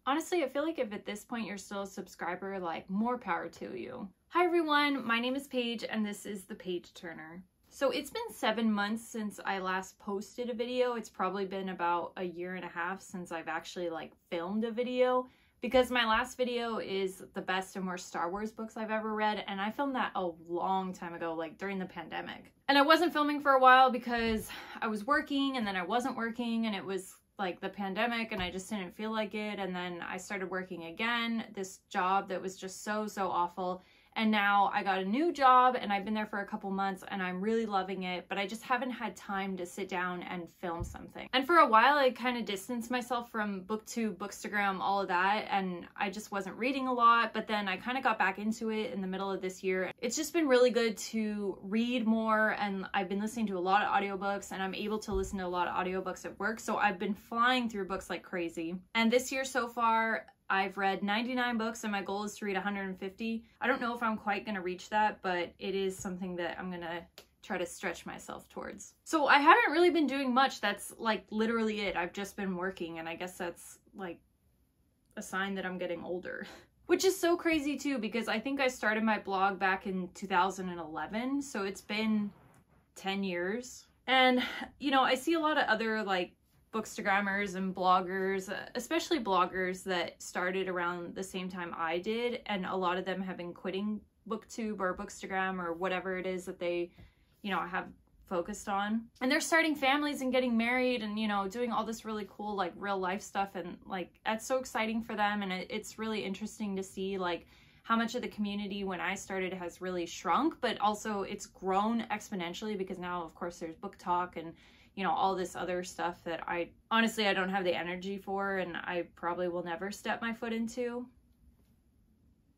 Honestly, I feel like if at this point you're still a subscriber, like, more power to you. Hi everyone, my name is Paige and this is The Page Turner. So it's been 7 months since I last posted a video. It's probably been about a year and a half since I've actually filmed a video, because my last video is the best and worst Star Wars books I've ever read, and I filmed that a long time ago, like during the pandemic. And I wasn't filming for a while because I was working and then I wasn't working, and it was like the pandemic and I just didn't feel like it. And then I started working again, this job that was just so awful. And now I got a new job and I've been there for a couple months and I'm really loving it, but I just haven't had time to sit down and film something. And for a while I kind of distanced myself from BookTube, Bookstagram, all of that, and I just wasn't reading a lot, but then I kind of got back into it in the middle of this year. It's just been really good to read more, and I've been listening to a lot of audiobooks, and I'm able to listen to a lot of audiobooks at work, so I've been flying through books like crazy. And this year so far, I've read 99 books and my goal is to read 150. I don't know if I'm quite going to reach that, but it is something that I'm going to try to stretch myself towards. So I haven't really been doing much. That's literally it. I've just been working, and I guess that's a sign that I'm getting older. Which is so crazy too, because I think I started my blog back in 2011, so it's been 10 years. And, you know, I see a lot of other Bookstagrammers and bloggers, especially bloggers that started around the same time I did, and a lot of them have been quitting BookTube or Bookstagram or whatever it is that they, have focused on. And they're starting families and getting married and, doing all this really cool, real life stuff, and that's so exciting for them. And it's really interesting to see how much of the community when I started has really shrunk, but also it's grown exponentially, because now of course there's Book Talk and all this other stuff that I don't have the energy for, and I probably will never step my foot into.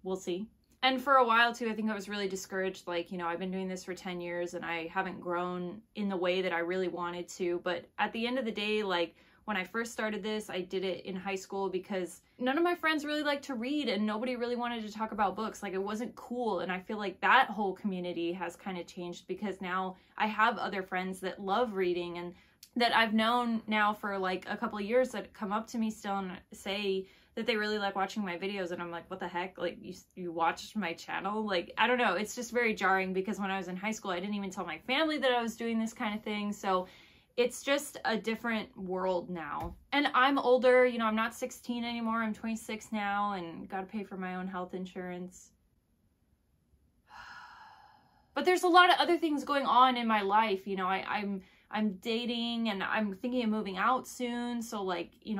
We'll see. And for a while too, I think I was really discouraged. I've been doing this for 10 years and I haven't grown in the way that I really wanted to. But at the end of the day, when I first started this, I did it in high school because none of my friends really liked to read and nobody really wanted to talk about books. It wasn't cool. And I feel like that whole community has kind of changed, because now I have other friends that love reading and that I've known now for a couple of years that come up to me still and say that they really like watching my videos. And I'm like, what the heck? You watched my channel? I don't know. It's just very jarring, because when I was in high school, I didn't even tell my family that I was doing this kind of thing. So it's just a different world now. And I'm older, I'm not 16 anymore. I'm 26 now and got to pay for my own health insurance. But there's a lot of other things going on in my life. I'm dating and I'm thinking of moving out soon. So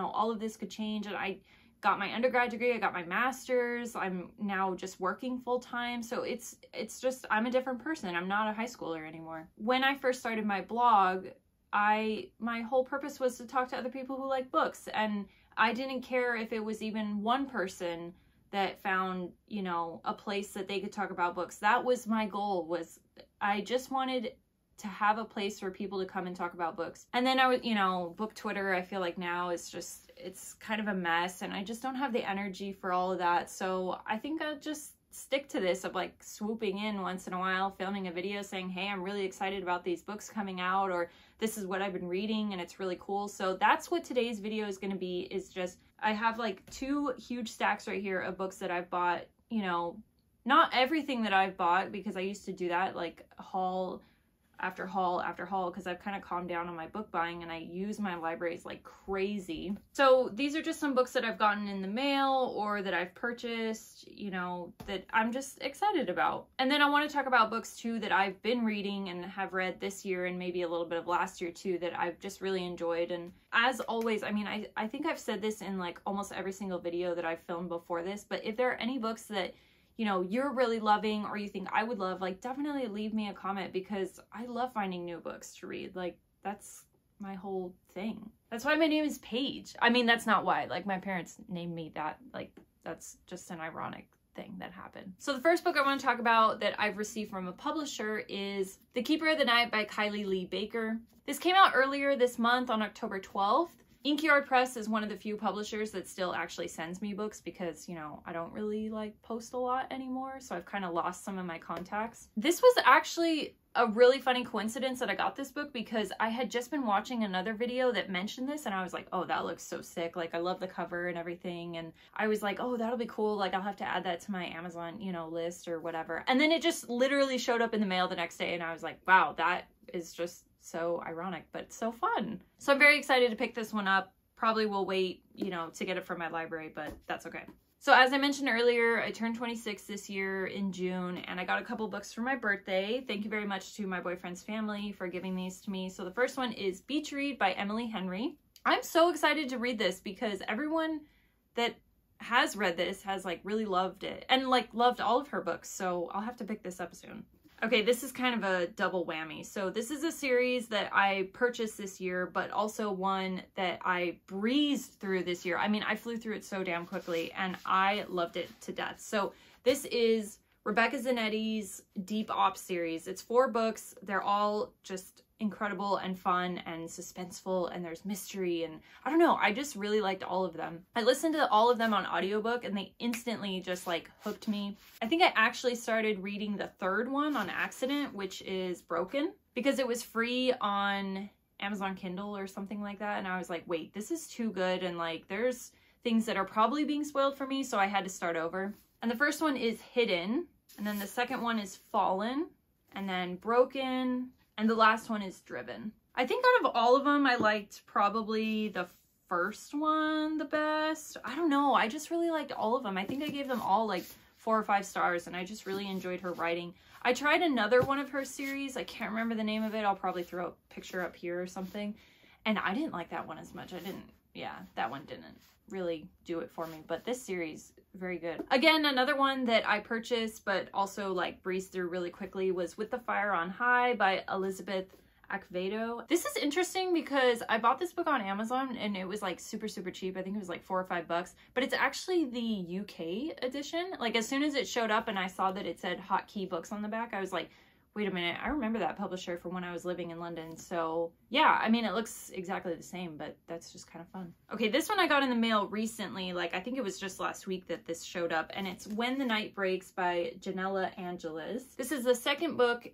all of this could change. And I got my undergrad degree, I got my master's, I'm now just working full time. So it's just, I'm a different person. I'm not a high schooler anymore. When I first started my blog, my whole purpose was to talk to other people who like books, and I didn't care if it was even one person that found, a place that they could talk about books. That was my goal. I just wanted to have a place for people to come and talk about books. And then I was, book Twitter, I feel like now is just, it's kind of a mess, and I just don't have the energy for all of that. So I think I'll just stick to this of swooping in once in a while, filming a video saying, hey, I'm really excited about these books coming out, or this is what I've been reading and it's really cool. So that's what today's video is going to be, is just, I have 2 huge stacks right here of books that I've bought, not everything that I've bought, because I used to do that haul after haul after haul, because I've kind of calmed down on my book buying and I use my libraries like crazy. So these are just some books that I've gotten in the mail or that I've purchased, that I'm just excited about. And then I want to talk about books too that I've been reading and have read this year and maybe a little bit of last year too, that I've just really enjoyed. And as always, I think I've said this in almost every single video that I've filmed before this, but if there are any books that you're really loving or you think I would love, definitely leave me a comment, because I love finding new books to read. That's my whole thing. That's why my name is Paige. That's not why. My parents named me that. That's just an ironic thing that happened. So the first book I want to talk about that I've received from a publisher is The Keeper of the Night by Kylie Lee Baker. This came out earlier this month on October 12th. Inkyard Press is one of the few publishers that still actually sends me books because, you know, I don't really like post a lot anymore, so I've kind of lost some of my contacts. This was actually a really funny coincidence that I got this book because I had just been watching another video that mentioned this and I was like, oh, that looks so sick. Like, I love the cover and everything. And I was like, oh, that'll be cool. Like, I'll have to add that to my Amazon, you know, list or whatever. And then it just literally showed up in the mail the next day and I was like, wow, that is just so ironic, but so fun. So I'm very excited to pick this one up. Probably will wait, you know, to get it from my library, but that's okay. So as I mentioned earlier, I turned 26 this year in June, and I got a couple books for my birthday. Thank you very much to my boyfriend's family for giving these to me. So the first one is Beach Read by Emily Henry. I'm so excited to read this because everyone that has read this has like really loved it and like loved all of her books. So I'll have to pick this up soon. Okay, this is kind of a double whammy. So this is a series that I purchased this year, but also one that I breezed through this year. I mean, I flew through it so damn quickly and I loved it to death. So this is Rebecca Zanetti's Deep Ops series. It's 4 books. They're all just incredible and fun and suspenseful, and there's mystery, and I don't know, I just really liked all of them. I listened to all of them on audiobook and they instantly just like hooked me. I think I actually started reading the 3rd one on accident, which is Broken, because it was free on Amazon Kindle or something like that, and I was like, wait, this is too good, and like there's things that are probably being spoiled for me, so I had to start over. And the first one is Hidden, and then the second one is Fallen, and then Broken, and the last one is Driven. I think out of all of them, I liked probably the first one the best. I don't know. I just really liked all of them. I think I gave them all like 4 or 5 stars, and I just really enjoyed her writing. I tried another one of her series. I can't remember the name of it. I'll probably throw a picture up here or something. And I didn't like that one as much. That one didn't really do it for me. But this series, very good. Again, another one that I purchased but also like breezed through really quickly was With the Fire on High by Elizabeth Acevedo. This is interesting because I bought this book on Amazon and it was like super cheap. I think it was like $4 or $5, but it's actually the UK edition. Like as soon as it showed up and I saw that it said Hotkey Books on the back, I was like, wait a minute, I remember that publisher from when I was living in London. So yeah, I mean, it looks exactly the same, but that's just kind of fun. Okay, this one I got in the mail recently. Like, I think it was just last week that this showed up, and it's When the Night Breaks by Janella Angeles. This is the second book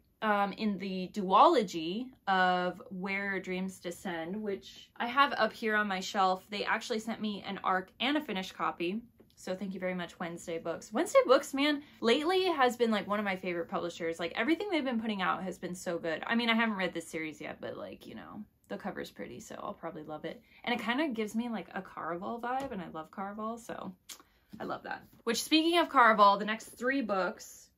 in the duology of Where Dreams Descend, which I have up here on my shelf. They actually sent me an ARC and a finished copy. So thank you very much, Wednesday Books. Wednesday Books, man, lately has been like one of my favorite publishers. Like everything they've been putting out has been so good. I mean, I haven't read this series yet, but like, you know, the cover's pretty, so I'll probably love it. And it kind of gives me like a Caraval vibe, and I love Caraval, so I love that. Which, speaking of Caraval, the next 3 books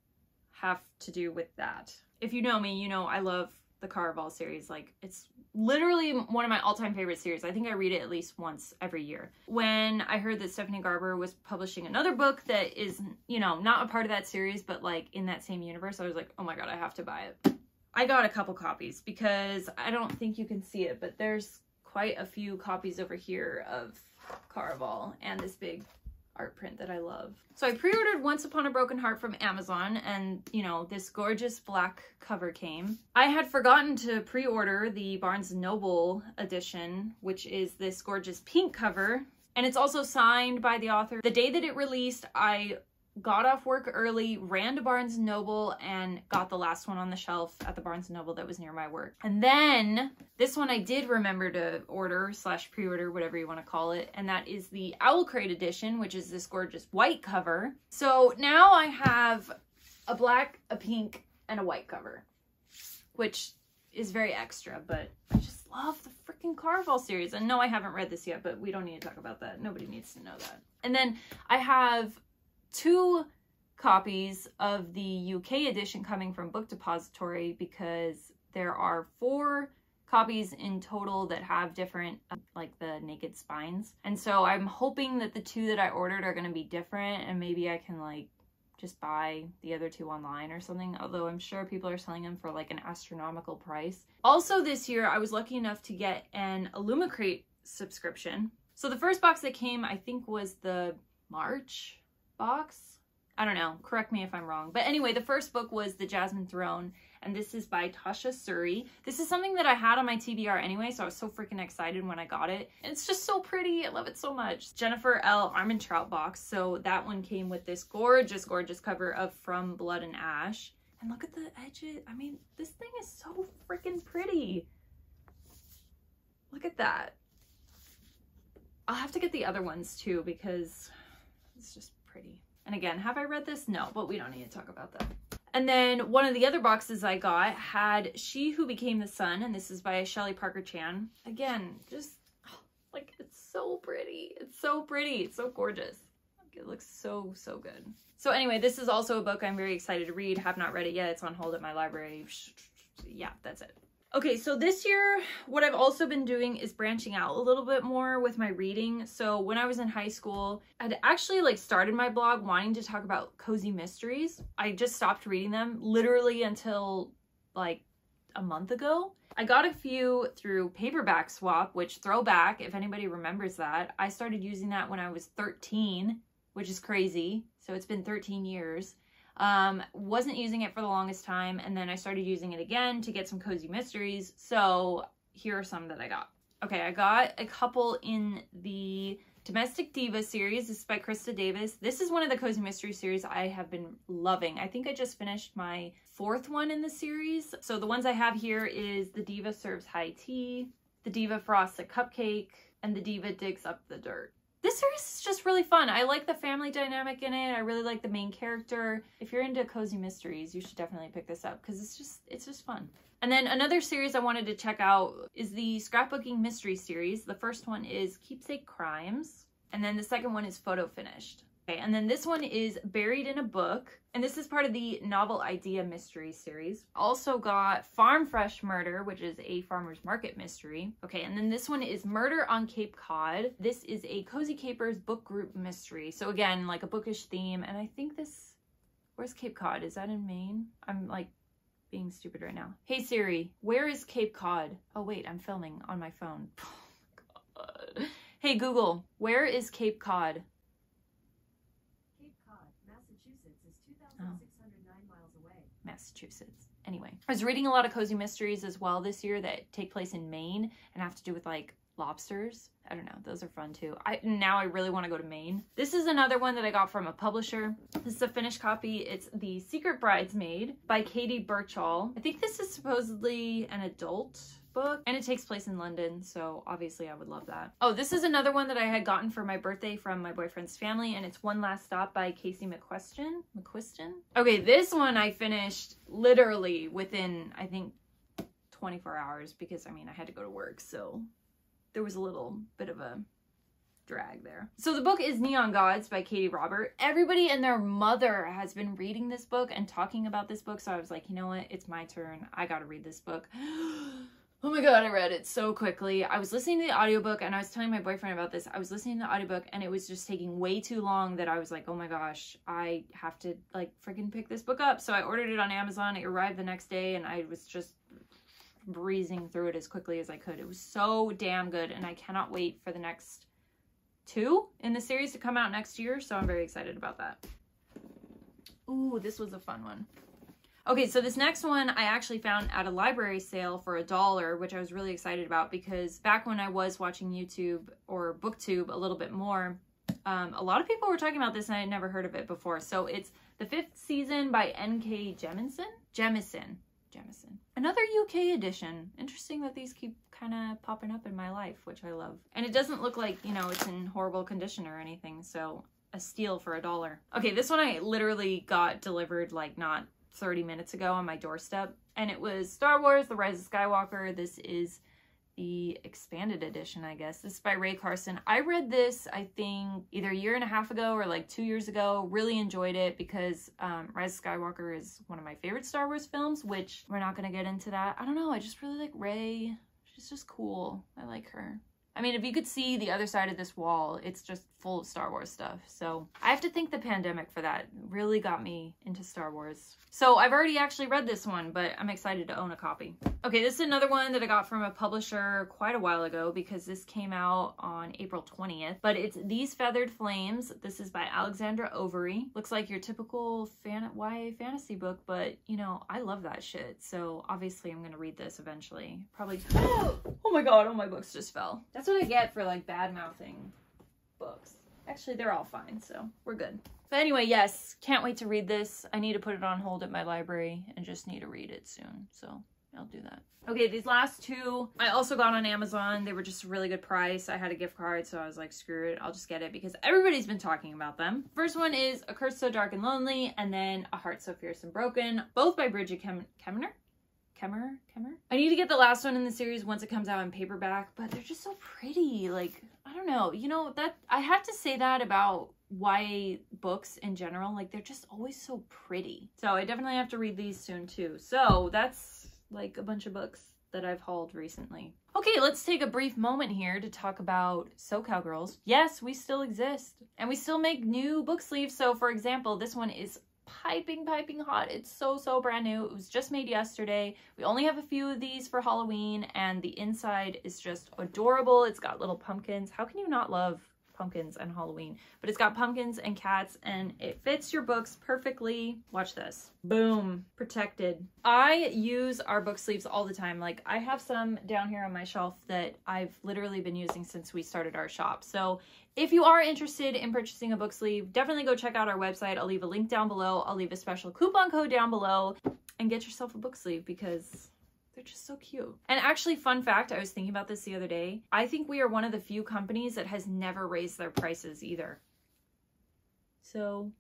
have to do with that. If you know me, you know I love the Caraval series. Like, it's literally one of my all-time favorite series. I think I read it at least once every year. When I heard that Stephanie Garber was publishing another book that is, you know, not a part of that series, but like in that same universe, I was like, oh my god, I have to buy it. I got a couple copies because I don't think you can see it, but there's quite a few copies over here of Caraval and this big art print that I love. So I pre-ordered Once Upon a Broken Heart from Amazon, and you know, this gorgeous black cover came. I had forgotten to pre-order the Barnes & Noble edition, which is this gorgeous pink cover, and it's also signed by the author. The day that it released, I got off work early, ran to Barnes & Noble, and got the last one on the shelf at the Barnes & Noble that was near my work. And then this one I did remember to order / pre-order, whatever you want to call it, and that is the Owl Crate edition, which is this gorgeous white cover. So now I have a black, a pink, and a white cover, which is very extra, but I just love the freaking Caraval series. And no, I haven't read this yet, but we don't need to talk about that. Nobody needs to know that. And then I have 2 copies of the UK edition coming from Book Depository because there are 4 copies in total that have different, like the naked spines. And so I'm hoping that the 2 that I ordered are going to be different, and maybe I can like just buy the other 2 online or something, although I'm sure people are selling them for like an astronomical price. Also this year, I was lucky enough to get an Illumicrate subscription. So the first box that came, I think, was the March box, I don't know. Correct me if I'm wrong. But anyway, the first book was The Jasmine Throne, and this is by Tasha Suri. This is something that I had on my TBR anyway, so I was so freaking excited when I got it. And it's just so pretty. I love it so much. Jennifer L. Armentrout box. So that one came with this gorgeous, gorgeous cover of From Blood and Ash. And look at the edges. I mean, this thing is so freaking pretty. Look at that. I'll have to get the other ones too because it's just pretty. And again, have I read this? No, but we don't need to talk about that. And then one of the other boxes I got had She Who Became the Sun, and this is by Shelley Parker Chan. Again, just like, it's so pretty. It's so pretty. It's so gorgeous. It looks so, so good. So anyway, this is also a book I'm very excited to read. Have not read it yet. It's on hold at my library. Yeah, that's it. Okay, so this year, what I've also been doing is branching out a little bit more with my reading. So when I was in high school, I'd actually like started my blog wanting to talk about cozy mysteries. I just stopped reading them literally until like a month ago. I got a few through Paperback Swap, which, throwback, if anybody remembers that. I started using that when I was 13, which is crazy. So it's been 13 years. Wasn't using it for the longest time, and then I started using it again to get some cozy mysteries. So here are some that I got. Okay, I got a couple in the Domestic Diva series. This is by Krista Davis. This is one of the cozy mystery series I have been loving. I think I just finished my 4th one in the series. So the ones I have here is The Diva Serves High Tea, The Diva Frosts a Cupcake, and The Diva Digs Up the Dirt. This series is just really fun. I like the family dynamic in it. I really like the main character. If you're into cozy mysteries, you should definitely pick this up because it's just fun. And then another series I wanted to check out is the Scrapbooking Mystery series. The first one is Keepsake Crimes, and then the second one is Photo Finished. Okay, and then this one is Buried in a Book, and this is part of the Novel Idea Mystery series. Also got Farm Fresh Murder, which is a farmer's market mystery. Okay, and then this one is Murder on Cape Cod. This is a Cozy Capers book group mystery. So again, like a bookish theme, and I think this, where's Cape Cod? Is that in Maine? I'm like being stupid right now. Hey Siri, where is Cape Cod? Oh wait, I'm filming on my phone. Oh, God. Hey Google, where is Cape Cod? Massachusetts. Anyway, I was reading a lot of cozy mysteries as well this year that take place in Maine and have to do with like lobsters. I don't know, those are fun too. Now I really want to go to Maine. This is another one that I got from a publisher. This is a finished copy. It's The Secret Bridesmaid by Katie Birchall. I think this is supposedly an adult book, and it takes place in London, so obviously I would love that. Oh, this is another one that I had gotten for my birthday from my boyfriend's family, and it's One Last Stop by Casey McQuiston. Okay, this one I finished literally within, I think, 24 hours because, I mean, I had to go to work, so there was a little bit of a drag there. So the book is Neon Gods by Katie Robert. Everybody and their mother has been reading this book and talking about this book, so I was like, you know what, it's my turn. I gotta read this book. Oh my god, I read it so quickly. I was listening to the audiobook and I was telling my boyfriend about this. I was listening to the audiobook and it was just taking way too long that I was like, oh my gosh, I have to like freaking pick this book up. So I ordered it on Amazon. It arrived the next day and I was just breezing through it as quickly as I could. It was so damn good and I cannot wait for the next 2 in the series to come out next year. So I'm very excited about that. Ooh, this was a fun one. Okay, so this next one I actually found at a library sale for $1, which I was really excited about because back when I was watching YouTube or BookTube a little bit more, a lot of people were talking about this and I had never heard of it before. So it's The 5th Season by N.K. Jemisin. Another UK edition. Interesting that these keep kind of popping up in my life, which I love. And it doesn't look like, you know, it's in horrible condition or anything, so a steal for $1. Okay, this one I literally got delivered like not 30 minutes ago on my doorstep, and it was Star Wars The Rise of Skywalker. This is the expanded edition, I guess. This is by Ray Carson. I read this, I think, either a year and a half ago or like 2 years ago. Really enjoyed it because Rise of Skywalker is one of my favorite Star Wars films, which we're not going to get into that. I don't know, I just really like Ray. She's just cool. I like her. I mean, if you could see the other side of this wall, it's just full of Star Wars stuff. So I have to thank the pandemic for that. It really got me into Star Wars. So I've already actually read this one, but I'm excited to own a copy. Okay, this is another one that I got from a publisher quite a while ago because this came out on April 20th. But it's These Feathered Flames. This is by Alexandra Overy. Looks like your typical YA fantasy book, but you know, I love that shit. So obviously I'm gonna read this eventually. Probably. Oh my god, all my books just fell. That's what I get for like bad mouthing books. Actually, they're all fine, so we're good. But anyway, yes, can't wait to read this. I need to put it on hold at my library and just need to read it soon, so I'll do that. Okay, these last two I also got on Amazon. They were just a really good price. I had a gift card, so I was like, screw it, I'll just get it because everybody's been talking about them. First one is A Curse So Dark and Lonely, and then A Heart So Fierce and Broken, both by Bridget Kemmerer. I need to get the last one in the series once it comes out in paperback, but they're just so pretty. Like, I don't know, you know, that I have to say that about YA books in general. Like, they're just always so pretty. So I definitely have to read these soon too. So that's like a bunch of books that I've hauled recently. Okay, let's take a brief moment here to talk about SoCal Girls. Yes, we still exist and we still make new book sleeves. So for example, this one is piping hot. It's so brand new. It was just made yesterday. We only have a few of these for Halloween and the inside is just adorable. It's got little pumpkins. How can you not love pumpkins and Halloween? But it's got pumpkins and cats and it fits your books perfectly. Watch this. Boom. Protected. I use our book sleeves all the time. Like, I have some down here on my shelf that I've literally been using since we started our shop. So if you are interested in purchasing a book sleeve, definitely go check out our website. I'll leave a link down below. I'll leave a special coupon code down below and get yourself a book sleeve because they're just so cute. And actually, fun fact, I was thinking about this the other day. I think we are one of the few companies that has never raised their prices either. So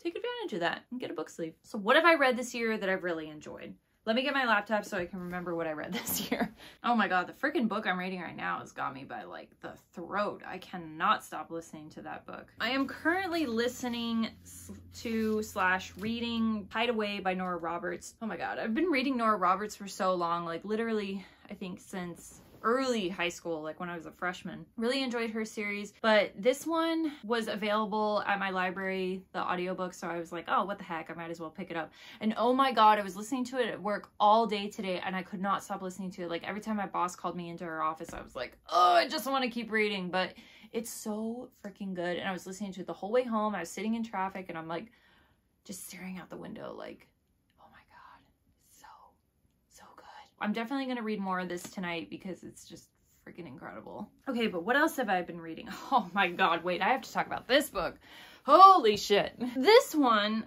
take advantage of that and get a book sleeve. So what have I read this year that I've really enjoyed? Let me get my laptop so I can remember what I read this year. Oh my god, the freaking book I'm reading right now has got me by like the throat. I cannot stop listening to that book. I am currently listening to / reading Hideaway by Nora Roberts. Oh my god, I've been reading Nora Roberts for so long, like literally I think since early high school, like when I was a freshman. Really enjoyed her series, but this one was available at my library, the audiobook, so I was like, oh, what the heck, I might as well pick it up. And oh my god, I was listening to it at work all day today and I could not stop listening to it. Like every time my boss called me into her office, I was like, oh, I just want to keep reading, but it's so freaking good. And I was listening to it the whole way home. I was sitting in traffic and I'm like just staring out the window like, I'm definitely going to read more of this tonight because it's just freaking incredible. Okay, but what else have I been reading? Oh my god, wait, I have to talk about this book. Holy shit. This one...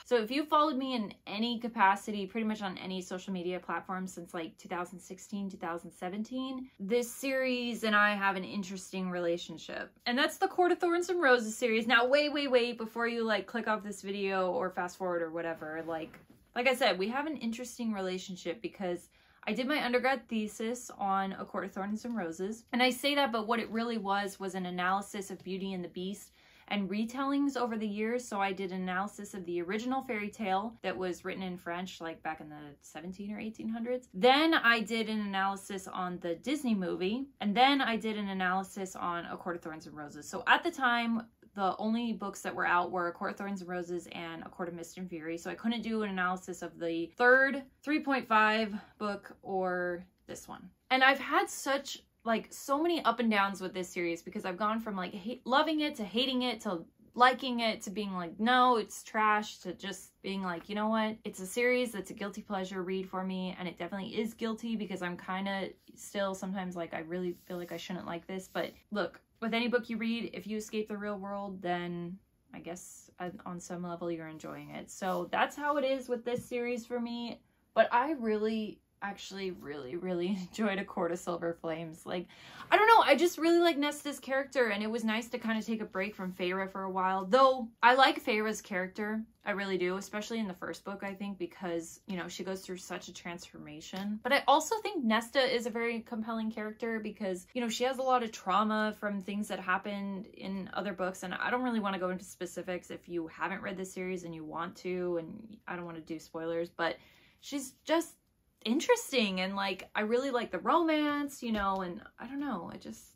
So if you followed me in any capacity, pretty much on any social media platform since like 2016, 2017, this series and I have an interesting relationship. And that's the Court of Thorns and Roses series. Now, wait, before you like click off this video or fast forward or whatever, like I said, we have an interesting relationship because I did my undergrad thesis on A Court of Thorns and Roses. And I say that, but what it really was an analysis of Beauty and the Beast and retellings over the years. So I did an analysis of the original fairy tale that was written in French, like back in the 17 or 1800s. Then I did an analysis on the Disney movie. And then I did an analysis on A Court of Thorns and Roses. So at the time, the only books that were out were A Court of Thorns and Roses and A Court of Mist and Fury. So I couldn't do an analysis of the third 3.5 book or this one. And I've had such like so many up and downs with this series because I've gone from like loving it to hating it to liking it to being like, no, it's trash, to just being like, you know what? It's a series that's a guilty pleasure read for me. And it definitely is guilty because I'm kind of still sometimes like, I really feel like I shouldn't like this. But look, with any book you read, if you escape the real world, then I guess on some level you're enjoying it. So that's how it is with this series for me. But I actually really enjoyed A Court of Silver Flames. Like, I don't know, I just really like Nesta's character, and it was nice to kind of take a break from Feyre for a while. Though I like Feyre's character, I really do, especially in the first book, I think, because, you know, she goes through such a transformation. But I also think Nesta is a very compelling character because, you know, she has a lot of trauma from things that happened in other books, and I don't really want to go into specifics if you haven't read this series and you want to, and I don't want to do spoilers, but she's just interesting, and like I really like the romance, you know, and I don't know, I just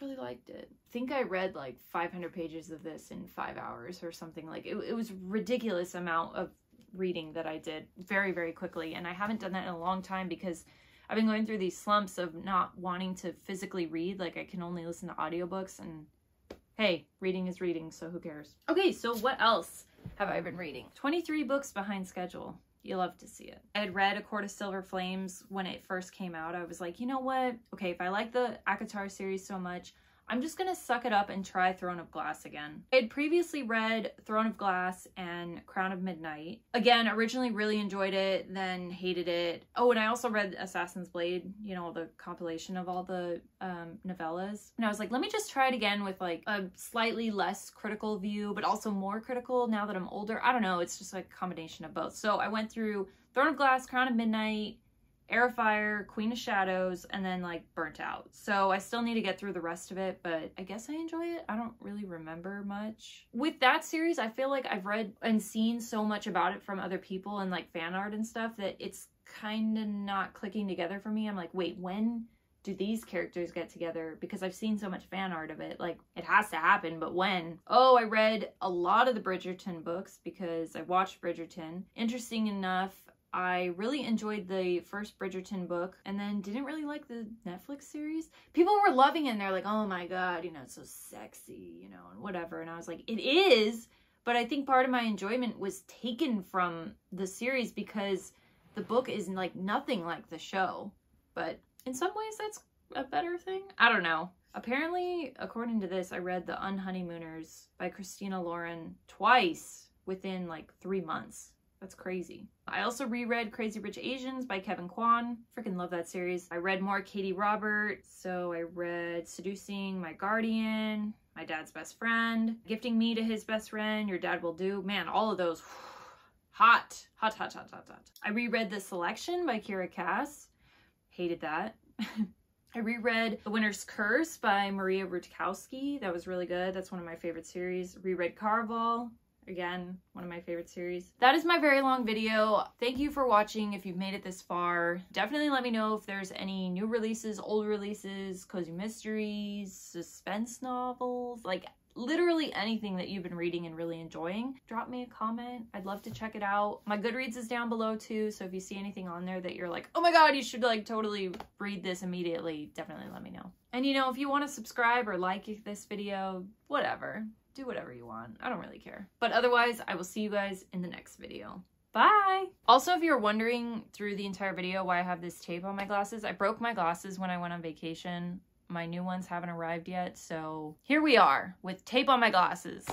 really liked it. I think I read like 500 pages of this in 5 hours or something. Like it was ridiculous amount of reading that I did very, very quickly, and I haven't done that in a long time because I've been going through these slumps of not wanting to physically read. Like I can only listen to audiobooks, and hey, reading is reading, so who cares? Okay, so what else have I been reading? 23 books behind schedule. You love to see it. I had read A Court of Silver Flames when it first came out. I was like, you know what? Okay, if I like the ACOTAR series so much, I'm just gonna suck it up and try Throne of Glass again. I had previously read Throne of Glass and Crown of Midnight. Again, originally really enjoyed it, then hated it. Oh, and I also read Assassin's Blade, you know, the compilation of all the novellas. And I was like, let me just try it again with like a slightly less critical view, but also more critical now that I'm older. I don't know, it's just like a combination of both. So I went through Throne of Glass, Crown of Midnight, Heir of Fire, Queen of Shadows, and then like Burnt Out. So I still need to get through the rest of it, but I guess I enjoy it. I don't really remember much. With that series, I feel like I've read and seen so much about it from other people and like fan art and stuff that it's kind of not clicking together for me. I'm like, wait, when do these characters get together? Because I've seen so much fan art of it. Like, it has to happen, but when? Oh, I read a lot of the Bridgerton books because I watched Bridgerton. Interesting enough, I really enjoyed the first Bridgerton book and then didn't really like the Netflix series. People were loving it and they're like, oh my god, you know, it's so sexy, you know, and whatever. And I was like, it is, but I think part of my enjoyment was taken from the series because the book is like nothing like the show. But in some ways that's a better thing. I don't know. Apparently, according to this, I read The Unhoneymooners by Christina Lauren twice within like 3 months. That's crazy. I also reread Crazy Rich Asians by Kevin Kwan. Freaking love that series. I read more Katie Robert. So I read Seducing My Guardian, My Dad's Best Friend, Gifting Me to His Best Friend, Your Dad Will Do. Man, all of those. Hot. Hot, hot, hot, hot, hot. I reread The Selection by Kira Cass. Hated that. I reread The Winter's Curse by Maria Rutkowski. That was really good. That's one of my favorite series. Reread Caraval. Again, one of my favorite series. That is my very long video. Thank you for watching if you've made it this far. Definitely let me know if there's any new releases, old releases, cozy mysteries, suspense novels, like literally anything that you've been reading and really enjoying. Drop me a comment. I'd love to check it out. My Goodreads is down below too, so if you see anything on there that you're like, oh my god, you should like totally read this immediately, definitely let me know. And you know, if you want to subscribe or like this video, whatever. Do whatever you want. I don't really care. But otherwise, I will see you guys in the next video. Bye! Also, if you're wondering through the entire video why I have this tape on my glasses, I broke my glasses when I went on vacation. My new ones haven't arrived yet, so here we are with tape on my glasses.